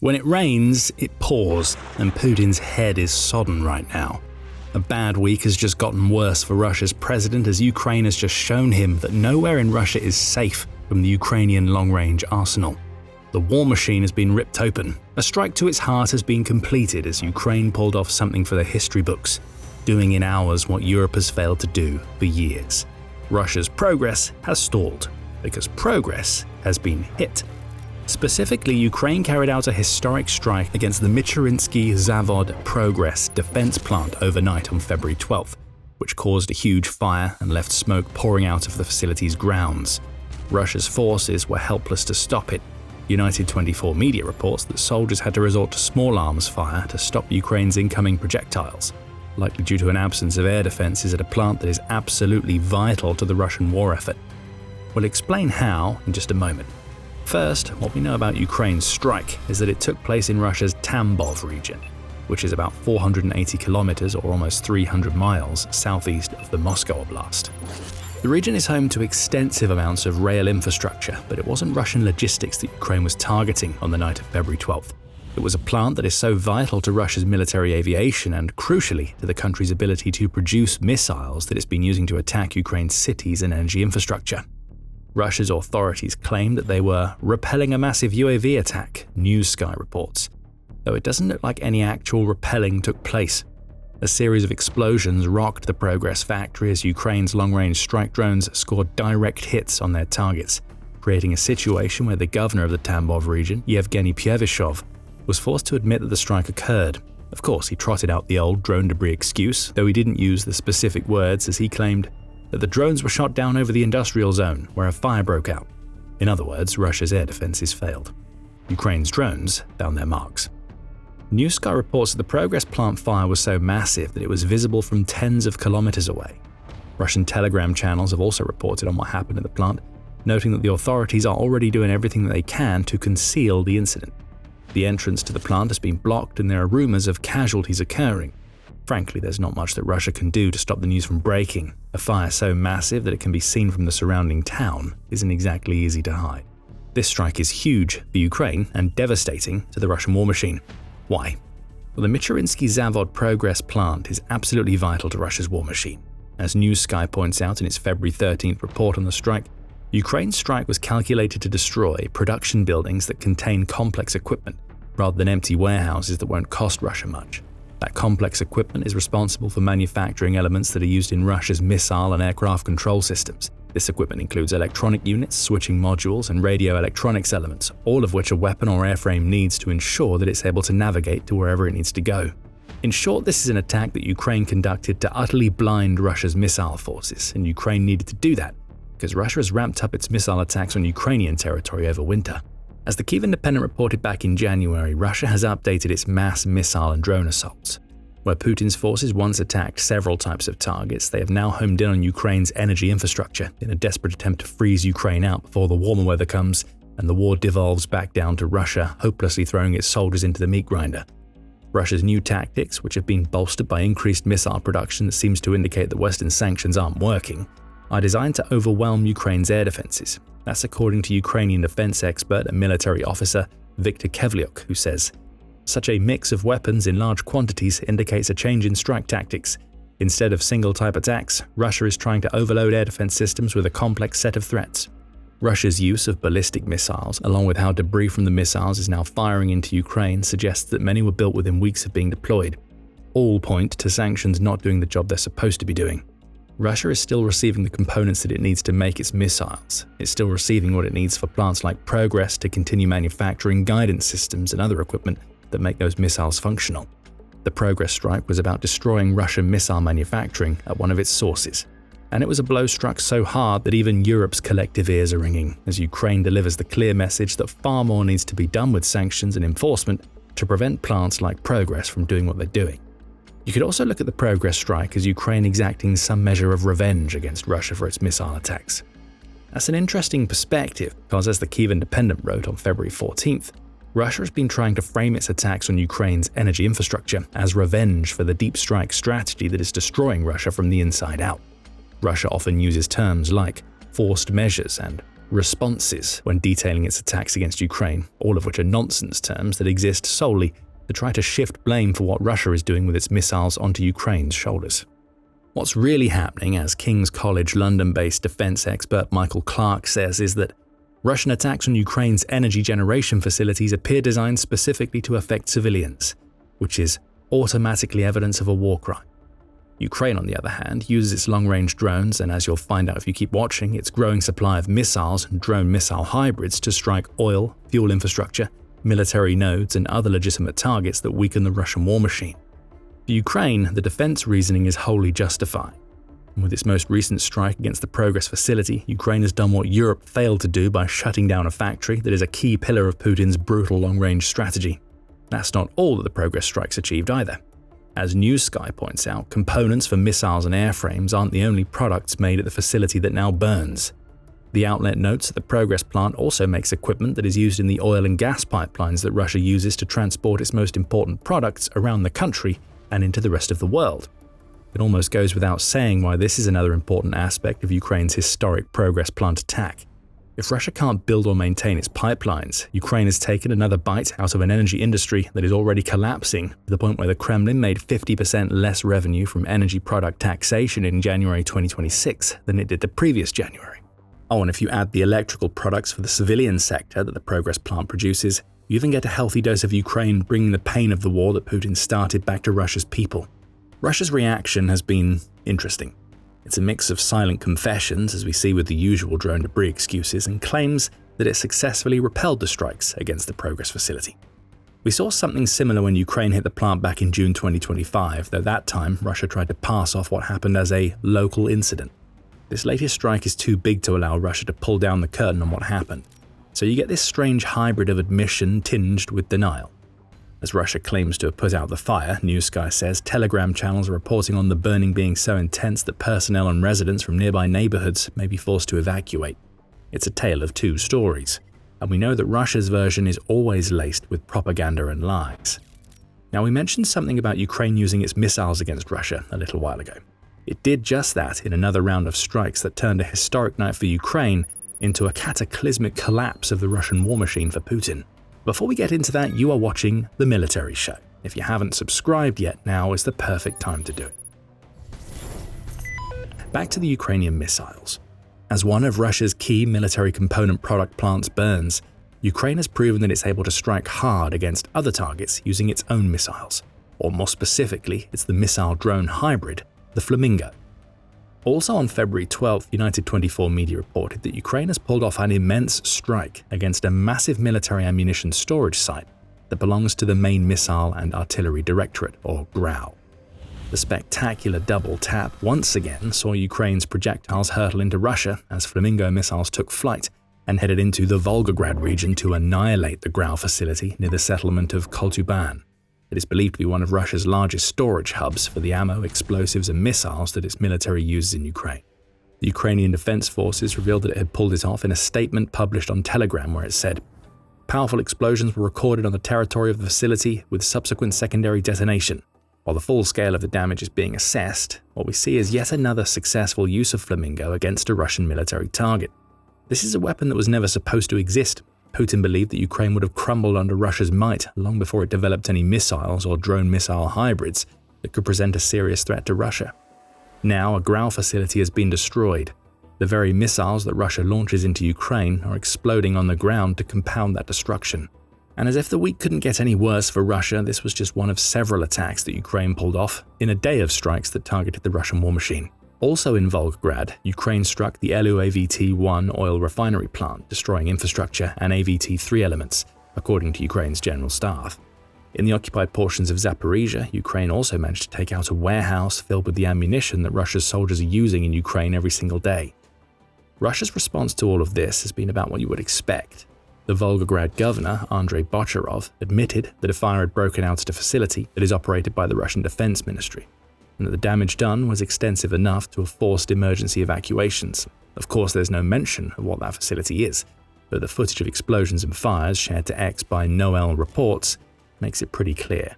When it rains, it pours, and Putin's head is sodden right now. A bad week has just gotten worse for Russia's president as Ukraine has just shown him that nowhere in Russia is safe from the Ukrainian long-range arsenal. The war machine has been ripped open. A strike to its heart has been completed as Ukraine pulled off something for the history books, doing in hours what Europe has failed to do for years. Russia's progress has stalled because progress has been hit. Specifically, Ukraine carried out a historic strike against the Michurinsky Zavod Progress defense plant overnight on February 12th, which caused a huge fire and left smoke pouring out of the facility's grounds. Russia's forces were helpless to stop it. United 24 media reports that soldiers had to resort to small arms fire to stop Ukraine's incoming projectiles, likely due to an absence of air defenses at a plant that is absolutely vital to the Russian war effort. We'll explain how in just a moment. First, what we know about Ukraine's strike is that it took place in Russia's Tambov region, which is about 480 kilometers or almost 300 miles southeast of the Moscow Oblast. The region is home to extensive amounts of rail infrastructure, but it wasn't Russian logistics that Ukraine was targeting on the night of February 12th. It was a plant that is so vital to Russia's military aviation and, crucially, to the country's ability to produce missiles that it's been using to attack Ukraine's cities and energy infrastructure. Russia's authorities claim that they were repelling a massive UAV attack, News Sky reports, though it doesn't look like any actual repelling took place. A series of explosions rocked the Progress factory as Ukraine's long-range strike drones scored direct hits on their targets, creating a situation where the governor of the Tambov region, Yevgeny Pyevishov, was forced to admit that the strike occurred. Of course, he trotted out the old drone debris excuse, though he didn't use the specific words, as he claimed that the drones were shot down over the industrial zone where a fire broke out. In other words, Russia's air defenses failed. Ukraine's drones found their marks. News Sky reports that the Progress plant fire was so massive that it was visible from tens of kilometers away. Russian Telegram channels have also reported on what happened at the plant, noting that the authorities are already doing everything that they can to conceal the incident. The entrance to the plant has been blocked and there are rumors of casualties occurring. Frankly, there's not much that Russia can do to stop the news from breaking. A fire so massive that it can be seen from the surrounding town isn't exactly easy to hide. This strike is huge for Ukraine and devastating to the Russian war machine. Why? Well, the Michurinsky Zavod Progress plant is absolutely vital to Russia's war machine. As News Sky points out in its February 13th report on the strike, Ukraine's strike was calculated to destroy production buildings that contain complex equipment, rather than empty warehouses that won't cost Russia much. That complex equipment is responsible for manufacturing elements that are used in Russia's missile and aircraft control systems. This equipment includes electronic units, switching modules, and radio electronics elements, all of which a weapon or airframe needs to ensure that it's able to navigate to wherever it needs to go. In short, this is an attack that Ukraine conducted to utterly blind Russia's missile forces, and Ukraine needed to do that because Russia has ramped up its missile attacks on Ukrainian territory over winter. As the Kyiv Independent reported back in January, Russia has updated its mass missile and drone assaults. Where Putin's forces once attacked several types of targets, they have now homed in on Ukraine's energy infrastructure in a desperate attempt to freeze Ukraine out before the warmer weather comes and the war devolves back down to Russia hopelessly throwing its soldiers into the meat grinder. Russia's new tactics, which have been bolstered by increased missile production that seems to indicate that Western sanctions aren't working, are designed to overwhelm Ukraine's air defenses. That's according to Ukrainian defense expert and military officer Viktor Kevliuk, who says, "Such a mix of weapons in large quantities indicates a change in strike tactics. Instead of single-type attacks, Russia is trying to overload air defense systems with a complex set of threats." Russia's use of ballistic missiles, along with how debris from the missiles is now firing into Ukraine, suggests that many were built within weeks of being deployed. All point to sanctions not doing the job they're supposed to be doing. Russia is still receiving the components that it needs to make its missiles. It's still receiving what it needs for plants like Progress to continue manufacturing guidance systems and other equipment that make those missiles functional. The Progress strike was about destroying Russian missile manufacturing at one of its sources. And it was a blow struck so hard that even Europe's collective ears are ringing as Ukraine delivers the clear message that far more needs to be done with sanctions and enforcement to prevent plants like Progress from doing what they're doing. You could also look at the Progress strike as Ukraine exacting some measure of revenge against Russia for its missile attacks. That's an interesting perspective because, as the Kyiv Independent wrote on February 14th, Russia has been trying to frame its attacks on Ukraine's energy infrastructure as revenge for the deep strike strategy that is destroying Russia from the inside out. Russia often uses terms like forced measures and responses when detailing its attacks against Ukraine, all of which are nonsense terms that exist solely to try to shift blame for what Russia is doing with its missiles onto Ukraine's shoulders. What's really happening, as King's College London-based defense expert Michael Clark says, is that Russian attacks on Ukraine's energy generation facilities appear designed specifically to affect civilians, which is automatically evidence of a war crime. Ukraine, on the other hand, uses its long-range drones and, as you'll find out if you keep watching, its growing supply of missiles and drone missile hybrids to strike oil, fuel infrastructure, military nodes and other legitimate targets that weaken the Russian war machine. For Ukraine, the defense reasoning is wholly justified. And with its most recent strike against the Progress facility, Ukraine has done what Europe failed to do by shutting down a factory that is a key pillar of Putin's brutal long-range strategy. That's not all that the Progress strikes achieved either. As News Sky points out, components for missiles and airframes aren't the only products made at the facility that now burns. The outlet notes that the Progress plant also makes equipment that is used in the oil and gas pipelines that Russia uses to transport its most important products around the country and into the rest of the world. It almost goes without saying why this is another important aspect of Ukraine's historic Progress plant attack. If Russia can't build or maintain its pipelines, Ukraine has taken another bite out of an energy industry that is already collapsing to the point where the Kremlin made 50% less revenue from energy product taxation in January 2026 than it did the previous January. Oh, and if you add the electrical products for the civilian sector that the Progress plant produces, you even get a healthy dose of Ukraine bringing the pain of the war that Putin started back to Russia's people. Russia's reaction has been interesting. It's a mix of silent confessions, as we see with the usual drone debris excuses, and claims that it successfully repelled the strikes against the Progress facility. We saw something similar when Ukraine hit the plant back in June 2025, though that time Russia tried to pass off what happened as a local incident. This latest strike is too big to allow Russia to pull down the curtain on what happened, so you get this strange hybrid of admission tinged with denial. As Russia claims to have put out the fire, News Sky says Telegram channels are reporting on the burning being so intense that personnel and residents from nearby neighborhoods may be forced to evacuate. It's a tale of two stories, and we know that Russia's version is always laced with propaganda and lies. Now, we mentioned something about Ukraine using its missiles against Russia a little while ago. It did just that in another round of strikes that turned a historic night for Ukraine into a cataclysmic collapse of the Russian war machine for Putin. Before we get into that, you are watching The Military Show. If you haven't subscribed yet, now is the perfect time to do it. Back to the Ukrainian missiles. As one of Russia's key military component product plants burns, Ukraine has proven that it's able to strike hard against other targets using its own missiles. Or more specifically, it's the missile drone hybrid, the Flamingo. Also on February 12th, United 24 media reported that Ukraine has pulled off an immense strike against a massive military ammunition storage site that belongs to the Main Missile and Artillery Directorate, or GRAU. The spectacular double tap once again saw Ukraine's projectiles hurtle into Russia as Flamingo missiles took flight and headed into the Volgograd region to annihilate the GRAU facility near the settlement of Koltuban. It is believed to be one of Russia's largest storage hubs for the ammo, explosives and missiles that its military uses in Ukraine. The Ukrainian Defense Forces revealed that it had pulled it off in a statement published on Telegram where it said, "Powerful explosions were recorded on the territory of the facility with subsequent secondary detonation. While the full scale of the damage is being assessed, what we see is yet another successful use of Flamingo against a Russian military target. This is a weapon that was never supposed to exist. Putin believed that Ukraine would have crumbled under Russia's might long before it developed any missiles or drone missile hybrids that could present a serious threat to Russia. Now a GRAU facility has been destroyed. The very missiles that Russia launches into Ukraine are exploding on the ground to compound that destruction." And as if the week couldn't get any worse for Russia, this was just one of several attacks that Ukraine pulled off in a day of strikes that targeted the Russian war machine. Also in Volgograd, Ukraine struck the Elu AVT-1 oil refinery plant, destroying infrastructure and AVT-3 elements, according to Ukraine's general staff. In the occupied portions of Zaporizhia, Ukraine also managed to take out a warehouse filled with the ammunition that Russia's soldiers are using in Ukraine every single day. Russia's response to all of this has been about what you would expect. The Volgograd governor, Andrei Bocharov, admitted that a fire had broken out at a facility that is operated by the Russian Defense Ministry, and that the damage done was extensive enough to have forced emergency evacuations. Of course, there's no mention of what that facility is, but the footage of explosions and fires shared to X by Noel Reports makes it pretty clear.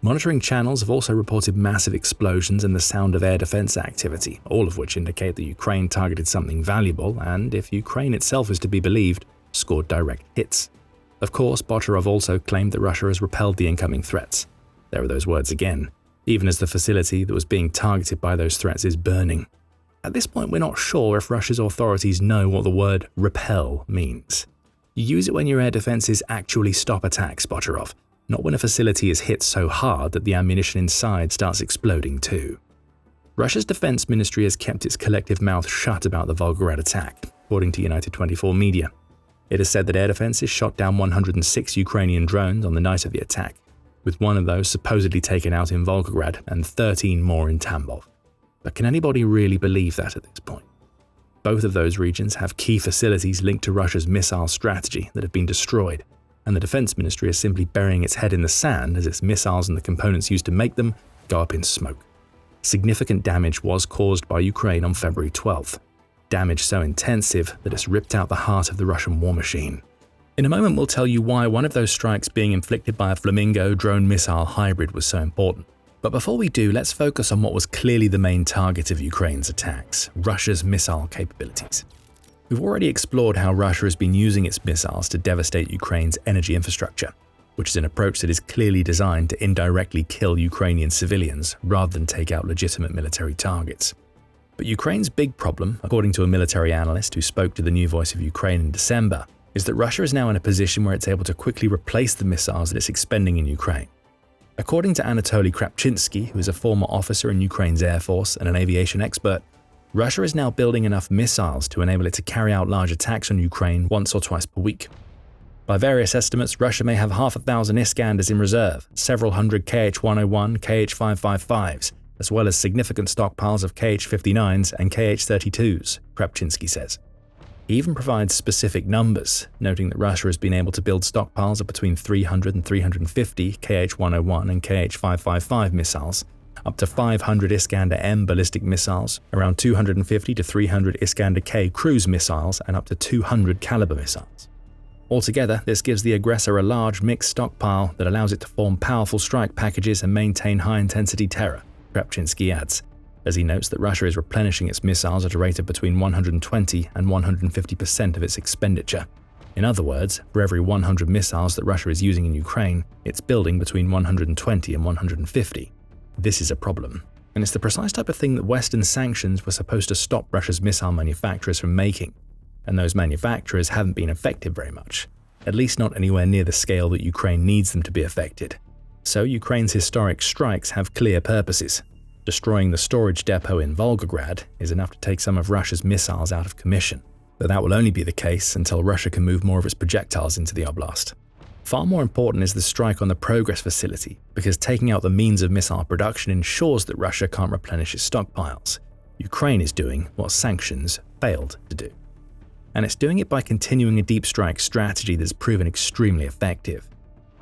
Monitoring channels have also reported massive explosions and the sound of air defense activity, all of which indicate that Ukraine targeted something valuable and, if Ukraine itself is to be believed, scored direct hits. Of course, Botarov also claimed that Russia has repelled the incoming threats. There are those words again, even as the facility that was being targeted by those threats is burning. At this point, we're not sure if Russia's authorities know what the word repel means. You use it when your air defenses actually stop attacks, Botarov, not when a facility is hit so hard that the ammunition inside starts exploding too. Russia's defense ministry has kept its collective mouth shut about the Volgograd attack, according to United 24 media. It has said that air defenses shot down 106 Ukrainian drones on the night of the attack, with one of those supposedly taken out in Volgograd and 13 more in Tambov. But can anybody really believe that at this point? Both of those regions have key facilities linked to Russia's missile strategy that have been destroyed, and the defense ministry is simply burying its head in the sand as its missiles and the components used to make them go up in smoke. Significant damage was caused by Ukraine on February 12th. Damage so intensive that it's ripped out the heart of the Russian war machine. In a moment, we'll tell you why one of those strikes being inflicted by a Flamingo drone missile hybrid was so important. But before we do, let's focus on what was clearly the main target of Ukraine's attacks: Russia's missile capabilities. We've already explored how Russia has been using its missiles to devastate Ukraine's energy infrastructure, which is an approach that is clearly designed to indirectly kill Ukrainian civilians rather than take out legitimate military targets. But Ukraine's big problem, according to a military analyst who spoke to the New Voice of Ukraine in December, is that Russia is now in a position where it's able to quickly replace the missiles that it's expending in Ukraine. According to Anatoly Krapchinsky, who is a former officer in Ukraine's Air Force and an aviation expert, Russia is now building enough missiles to enable it to carry out large attacks on Ukraine once or twice per week. By various estimates, Russia may have 500,000 Iskanders in reserve, several hundred Kh-101, Kh-555s, as well as significant stockpiles of Kh-59s and Kh-32s, Krapchinsky says. He even provides specific numbers, noting that Russia has been able to build stockpiles of between 300 and 350 Kh-101 and Kh-555 missiles, up to 500 Iskander-M ballistic missiles, around 250 to 300 Iskander-K cruise missiles, and up to 200 Caliber missiles. Altogether, this gives the aggressor a large mixed stockpile that allows it to form powerful strike packages and maintain high-intensity terror, Krapchinsky adds, as he notes that Russia is replenishing its missiles at a rate of between 120 and 150% of its expenditure. In other words, for every 100 missiles that Russia is using in Ukraine, it's building between 120 and 150. This is a problem, and it's the precise type of thing that Western sanctions were supposed to stop Russia's missile manufacturers from making, and those manufacturers haven't been affected very much, at least not anywhere near the scale that Ukraine needs them to be affected. So Ukraine's historic strikes have clear purposes. Destroying the storage depot in Volgograd is enough to take some of Russia's missiles out of commission, but that will only be the case until Russia can move more of its projectiles into the oblast. Far more important is the strike on the Progress facility, because taking out the means of missile production ensures that Russia can't replenish its stockpiles. Ukraine is doing what sanctions failed to do. And it's doing it by continuing a deep strike strategy that's proven extremely effective.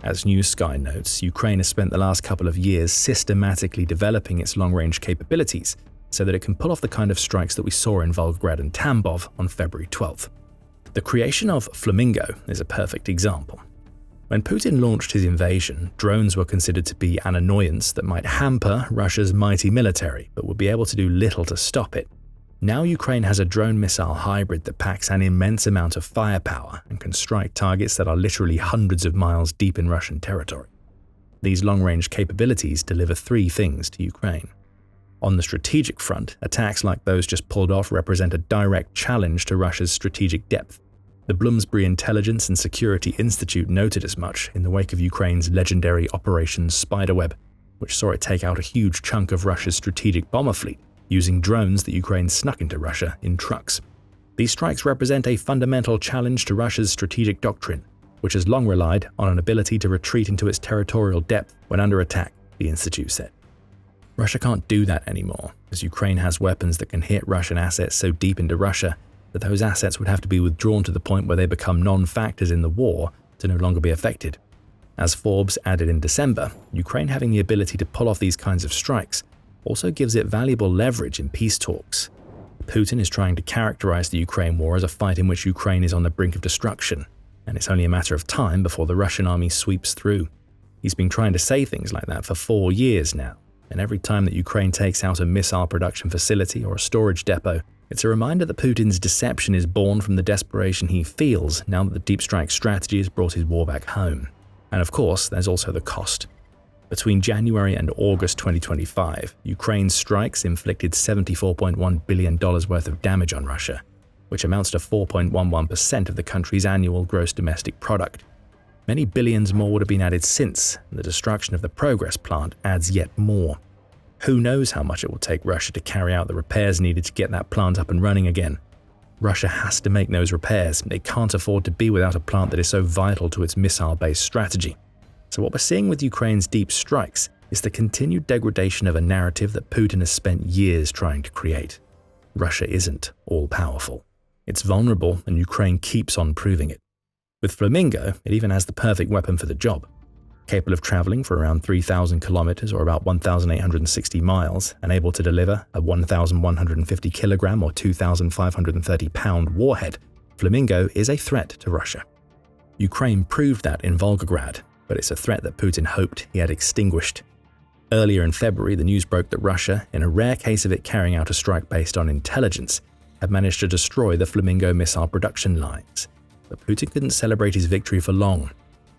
As News Sky notes, Ukraine has spent the last couple of years systematically developing its long-range capabilities so that it can pull off the kind of strikes that we saw in Volgograd and Tambov on February 12th. The creation of Flamingo is a perfect example. When Putin launched his invasion, drones were considered to be an annoyance that might hamper Russia's mighty military, but would be able to do little to stop it. Now Ukraine has a drone missile hybrid that packs an immense amount of firepower and can strike targets that are literally hundreds of miles deep in Russian territory. These long-range capabilities deliver three things to Ukraine. On the strategic front, attacks like those just pulled off represent a direct challenge to Russia's strategic depth. The Bloomsbury Intelligence and Security Institute noted as much in the wake of Ukraine's legendary Operation Spiderweb, which saw it take out a huge chunk of Russia's strategic bomber fleet, using drones that Ukraine snuck into Russia in trucks. These strikes represent a fundamental challenge to Russia's strategic doctrine, which has long relied on an ability to retreat into its territorial depth when under attack, the Institute said. Russia can't do that anymore, as Ukraine has weapons that can hit Russian assets so deep into Russia that those assets would have to be withdrawn to the point where they become non-factors in the war to no longer be affected. As Forbes added in December, Ukraine having the ability to pull off these kinds of strikes also gives it valuable leverage in peace talks. Putin is trying to characterize the Ukraine war as a fight in which Ukraine is on the brink of destruction, and it's only a matter of time before the Russian army sweeps through. He's been trying to say things like that for 4 years now, and every time that Ukraine takes out a missile production facility or a storage depot, it's a reminder that Putin's deception is born from the desperation he feels now that the deep strike strategy has brought his war back home. And of course, there's also the cost. Between January and August 2025, Ukraine's strikes inflicted $74.1 billion worth of damage on Russia, which amounts to 4.11% of the country's annual gross domestic product. Many billions more would have been added since, and the destruction of the Progress plant adds yet more. Who knows how much it will take Russia to carry out the repairs needed to get that plant up and running again. Russia has to make those repairs. It can't afford to be without a plant that is so vital to its missile-based strategy. So what we're seeing with Ukraine's deep strikes is the continued degradation of a narrative that Putin has spent years trying to create. Russia isn't all-powerful. It's vulnerable, and Ukraine keeps on proving it. With Flamingo, it even has the perfect weapon for the job. Capable of traveling for around 3,000 kilometers or about 1,860 miles, and able to deliver a 1,150 kilogram or 2,530 pound warhead, Flamingo is a threat to Russia. Ukraine proved that in Volgograd, but it's a threat that Putin hoped he had extinguished. Earlier in February, the news broke that Russia, in a rare case of it carrying out a strike based on intelligence, had managed to destroy the Flamingo missile production lines. But Putin couldn't celebrate his victory for long.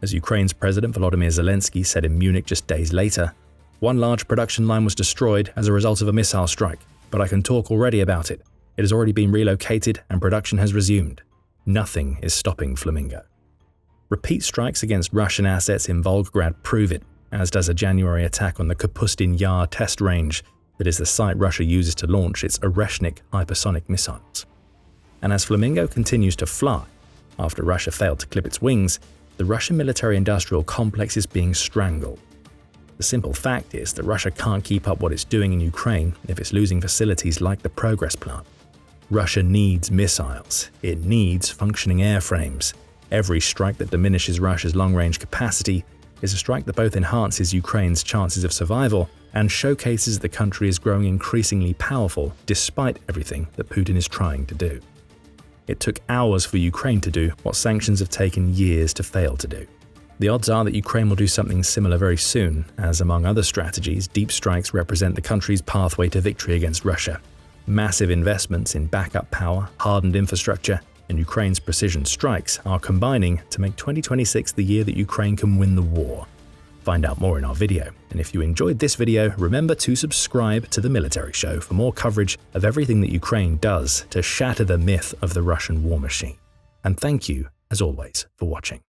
As Ukraine's President Volodymyr Zelensky said in Munich just days later, "One large production line was destroyed as a result of a missile strike, but I can talk already about it. It has already been relocated and production has resumed. Nothing is stopping Flamingo." Repeat strikes against Russian assets in Volgograd prove it, as does a January attack on the Kapustin Yar test range that is the site Russia uses to launch its Oreshnik hypersonic missiles. And as Flamingo continues to fly, after Russia failed to clip its wings, the Russian military-industrial complex is being strangled. The simple fact is that Russia can't keep up what it's doing in Ukraine if it's losing facilities like the Progress plant. Russia needs missiles. It needs functioning airframes. Every strike that diminishes Russia's long-range capacity is a strike that both enhances Ukraine's chances of survival and showcases the country is growing increasingly powerful despite everything that Putin is trying to do. It took hours for Ukraine to do what sanctions have taken years to fail to do. The odds are that Ukraine will do something similar very soon, as among other strategies, deep strikes represent the country's pathway to victory against Russia. Massive investments in backup power, hardened infrastructure, and Ukraine's precision strikes are combining to make 2026 the year that Ukraine can win the war. Find out more in our video, and if you enjoyed this video, remember to subscribe to The Military Show for more coverage of everything that Ukraine does to shatter the myth of the Russian war machine. And thank you, as always, for watching.